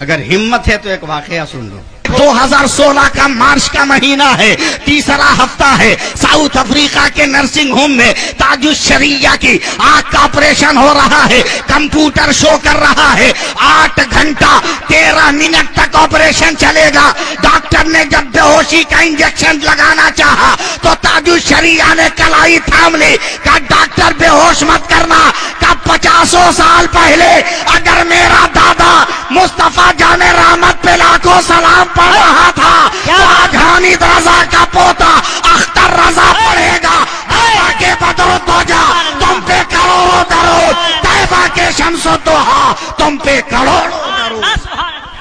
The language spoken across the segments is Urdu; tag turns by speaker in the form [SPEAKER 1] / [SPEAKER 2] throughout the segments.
[SPEAKER 1] اگر ہمت ہے تو ایک واقعہ سن لو.
[SPEAKER 2] 2016 کا مارچ کا مہینہ ہے، تیسرا ہفتہ ہے. ساؤتھ افریقہ کے نرسنگ ہوم میں تاج الشریعہ کی آنکھ کا آپریشن ہو رہا ہے. کمپیوٹر شو کر رہا ہے 8 گھنٹہ 13 منٹ تک آپریشن چلے گا. ڈاکٹر نے جب بے ہوشی کا انجیکشن لگانا چاہا تو تاج الشریعہ نے کلائی تھام لی. کہا ڈاکٹر بے ہوش مت کرنا. کہا 50 سال پہلے اگر میرا دادا مصطفیٰ جان رحمت پہ لاکھوں سلام پڑھ رہا تھا تو آج حامد رضا کا پوتا اختر رضا پڑھے گا. طیبہ کے بدر الدجا تم پہ کروڑوں درود، طیبہ کے شمس الضحیٰ تم پہ کروڑوں درود.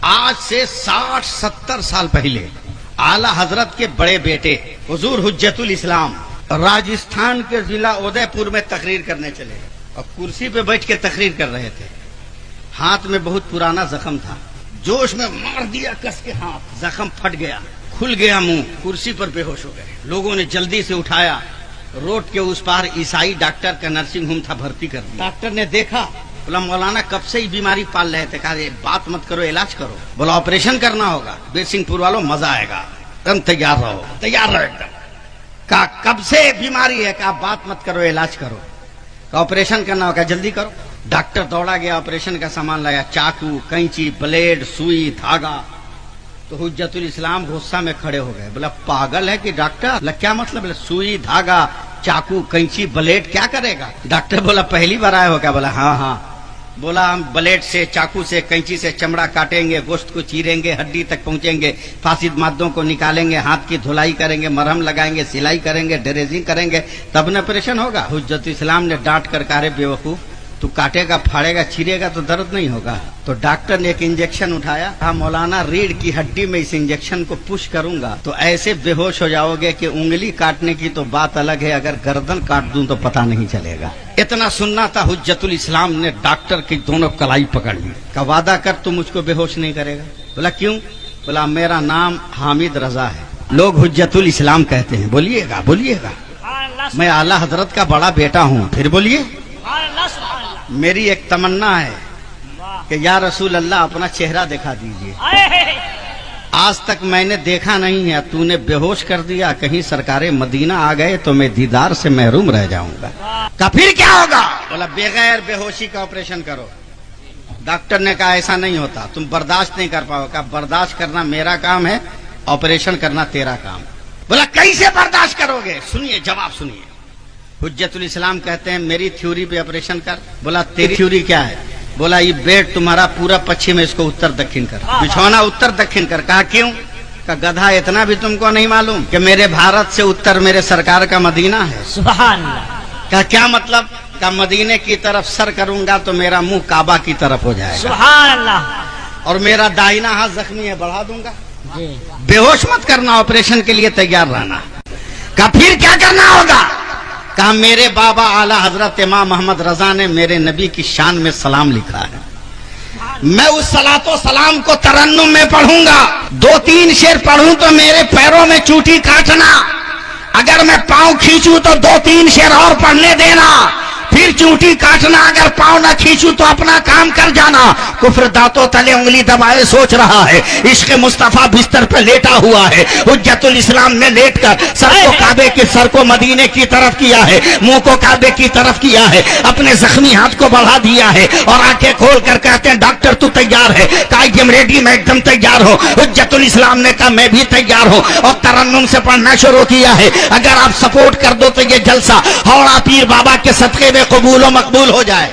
[SPEAKER 1] آج سے 60-70 سال پہلے اعلیٰ حضرت کے بڑے بیٹے حضور حجت الاسلام راجستھان کے ضلع ادے پور میں تقریر کرنے چلے اور کرسی پہ بیٹھ کے تقریر کر رہے تھے. ہاتھ میں بہت پرانا زخم تھا، جوش میں مار دیا کس کے ہاتھ، زخم پھٹ گیا، کھل گیا منہ، کرسی پر بے ہوش ہو گئے. لوگوں نے جلدی سے اٹھایا، روڈ کے اس پار عیسائی ڈاکٹر کا نرسنگ ہوم تھا، بھرتی کر دیا. ڈاکٹر نے دیکھا، بولا مولانا کب سے ہی بیماری پال رہے تھے. کہا بات مت کرو، علاج کرو. بولا آپریشن کرنا ہوگا. بیر سنگھ پور والوں مزہ آئے گا، تم تیار رہو، تیار رہو ایک دم. کہا کب سے بیماری ہے. کہا بات مت کرو، علاج کرو. کہا آپریشن کرنا ہوگا، جلدی کرو. ڈاکٹر دوڑا گیا، آپریشن کا سامان لایا، چاقو، کینچی، بلیڈ، سوئی، دھاگا. تو حجت الاسلام غصہ میں کھڑے ہو گئے. بولا پاگل ہے کہ ڈاکٹر؟ بولا کیا مطلب ہے؟ سوئی، دھاگا، چاقو، کینچی، بلیڈ کیا کرے گا؟ ڈاکٹر بولا پہلی بار آئے ہو کیا؟ بولا ہاں ہاں. بولا ہم بلیڈ سے، چاقو سے، کینچی سے چمڑا کاٹیں گے، گوشت کو چیریں گے، ہڈی تک پہنچیں گے، فاسد مادوں کو نکالیں گے، ہاتھ کی دھلائی کریں گے، مرہم لگائیں گے، سلائی کریں گے، ڈریزنگ کریں گے، تب نہ آپریشن ہوگا. حجت اسلام نے ڈانٹ کر کہا رے بیوقوف، تو کاٹے گا، پھاڑے گا، چیرے گا تو درد نہیں ہوگا. تو ڈاکٹر نے ایک انجیکشن اٹھایا، کہا مولانا ریڑھ کی ہڈی میں اس انجیکشن کو پش کروں گا تو ایسے بے ہوش ہو جاؤ گے کہ انگلی کاٹنے کی تو بات الگ ہے، اگر گردن کاٹ دوں تو پتہ نہیں چلے گا. اتنا سننا تھا. حجت الاسلام نے ڈاکٹر کی دونوں کلائی پکڑ لی. کا وعدہ کر تو مجھ کو بے ہوش نہیں کرے گا. بولا کیوں؟ بولا میرا نام حامد رضا ہے، لوگ حجت الاسلام کہتے ہیں. بولیے گا، بولیے گا. میں اعلیٰ حضرت کا بڑا بیٹا ہوں. پھر بولیے. میری ایک تمنا ہے کہ یا رسول اللہ اپنا چہرہ دکھا دیجئے. آج تک میں نے دیکھا نہیں ہے، تو نے بے ہوش کر دیا. کہیں سرکار مدینہ آ گئے تو میں دیدار سے محروم رہ جاؤں گا. کہا پھر کیا ہوگا؟ بولا بغیر بے ہوشی کا آپریشن کرو. ڈاکٹر نے کہا ایسا نہیں ہوتا، تم برداشت نہیں کر پاؤ. کہا برداشت کرنا میرا کام ہے، آپریشن کرنا تیرا کام. بولا کیسے برداشت کرو گے؟ سنیے، جواب سنیے. حجت الاسلام کہتے ہیں میری تھیوری پہ آپریشن کر. بولا تیری تھیوری کیا ہے؟ بولا یہ بیڈ تمہارا پورا پچھم ہے، اس کو اتر دکھن کر، بچھونا اتر دکھن کر. کہا کیوں؟ کہا گدھا اتنا بھی تم کو نہیں معلوم کہ میرے بھارت سے اتر میرے سرکار کا مدینہ ہے.
[SPEAKER 2] سبحان اللہ.
[SPEAKER 1] کہا کیا مطلب؟ کہا مدینے کی طرف سر کروں گا تو میرا منہ کعبہ کی طرف ہو جائے گا.
[SPEAKER 2] سبحان اللہ.
[SPEAKER 1] اور میرا دائنا ہاتھ زخمی ہے، بڑھا دوں گا.
[SPEAKER 2] جی.
[SPEAKER 1] بے ہوش مت کرنا، آپریشن کے لیے تیار رہنا. کہا پھر کیا کرنا ہوگا؟ کہا میرے بابا اعلیٰ حضرت امام محمد رضا نے میرے نبی کی شان میں سلام لکھا ہے، میں اس صلاۃ و سلام کو ترنم میں پڑھوں گا. 2-3 شعر پڑھوں تو میرے پیروں میں چوٹی کاٹنا، اگر میں پاؤں کھینچوں تو 2-3 شعر اور پڑھنے دینا، پھر چونٹی کاٹنا. اگر پاؤں نہ کھینچوں تو اپنا کام کر جانا. کفر دانتوں تلے انگلی دبائے سوچ رہا ہے، عشق مصطفیٰ بستر پہ لیٹا ہوا ہے. حجت الاسلام نے لیٹ کر سر کو کعبے کے، سر کو مدینے کی طرف کیا ہے، منہ کو کعبے کی طرف کیا ہے، اپنے زخمی ہاتھ کو بڑھا دیا ہے اور آنکھیں کھول کر کہتے ہیں ڈاکٹر تو تیار ہے؟ کہا یم ریڈی، میں ایک دم تیار ہوں. حجت الاسلام نے کہا میں بھی تیار ہوں اور ترنم سے پڑھنا شروع کیا ہے. اگر آپ سپورٹ کر دو تو یہ جلسہ ہاوڑا پیر بابا کے صدقے میں قبول و مقبول ہو جائے.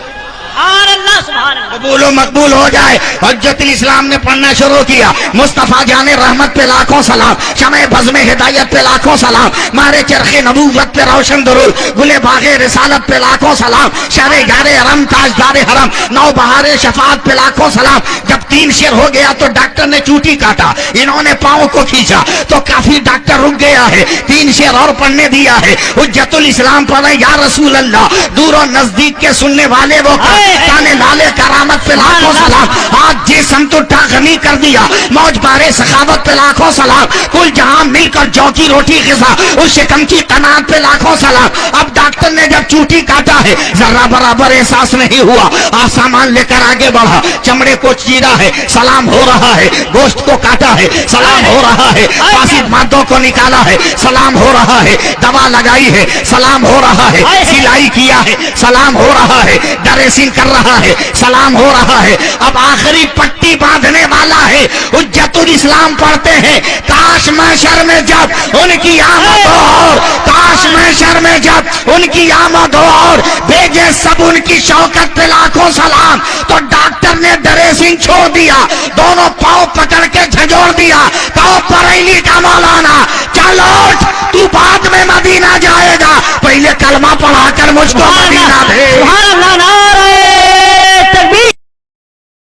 [SPEAKER 1] قبول و مقبول ہو جائے. حجت الاسلام نے پڑھنا شروع کیا. مصطفیٰ جان رحمت پہ لاکھوں سلام، شمع بزم ہدایت پہ لاکھوں سلام، مارے چرخ نبوت پہ روشن درود، گلے باغ رسالت پہ لاکھوں سلام، شہر یار حرم تاجدار حرم، نو بہار شفاعت پہ لاکھوں سلام. جب 3 شعر ہو گیا تو ڈاکٹر نے چوٹی کاٹا، انہوں نے پاؤں کو کھینچا تو کافی ڈاکٹر رک گیا ہے. 3 شعر اور پڑھنے دیا ہے. حجت الاسلام پڑھے یا رسول اللہ، دور و نزدیک کے سننے والے وہ تانے لالے کرامت پہ لاکھوں سلام. آج جس
[SPEAKER 2] سمت اٹھا غنی کر دیا، موج بارے سخاوت پہ لاکھوں سلام، کل جہاں مل کر جو کی روٹی غذا، اس شکم کی قناعت پہ لاکھوں سلام۔ اب ڈاکٹر نے جب چوٹی کاٹا ہے ذرہ برابر احساس نہیں ہوا، سامان لے کر آگے بڑھا، چمڑے کو چیرا ہے سلام ہو رہا ہے، گوشت کو کاٹا ہے سلام ہو رہا ہے، فاسد مادوں کو نکالا ہے سلام ہو رہا ہے، دوا لگائی ہے سلام ہو رہا ہے، سلائی کیا ہے سلام ہو رہا ہے، ڈریسنگ کر رہا ہے سلام ہو رہا ہے، اب آخری پٹی باندھنے والا ہے، حجت الاسلام پڑھتے ہیں، کاش محشر میں جب ان کی آمد ہو اور کاش محشر میں جب ان کی آمد ہو اور بھیجے سب ان کی شوکت پہ لاکھوں سلام، تو ڈاکٹر نے ڈریسنگ چھوڑ دیا، دونوں پاؤں پکڑ کے جھجوڑ دیا، کہو بریلی کا مولانا چل اٹھ، تو بعد میں مدینہ جائے گا، پہلے کلمہ پڑھا کر مجھ کو مدینہ بھیج۔
[SPEAKER 3] سبحان اللہ، نعرہ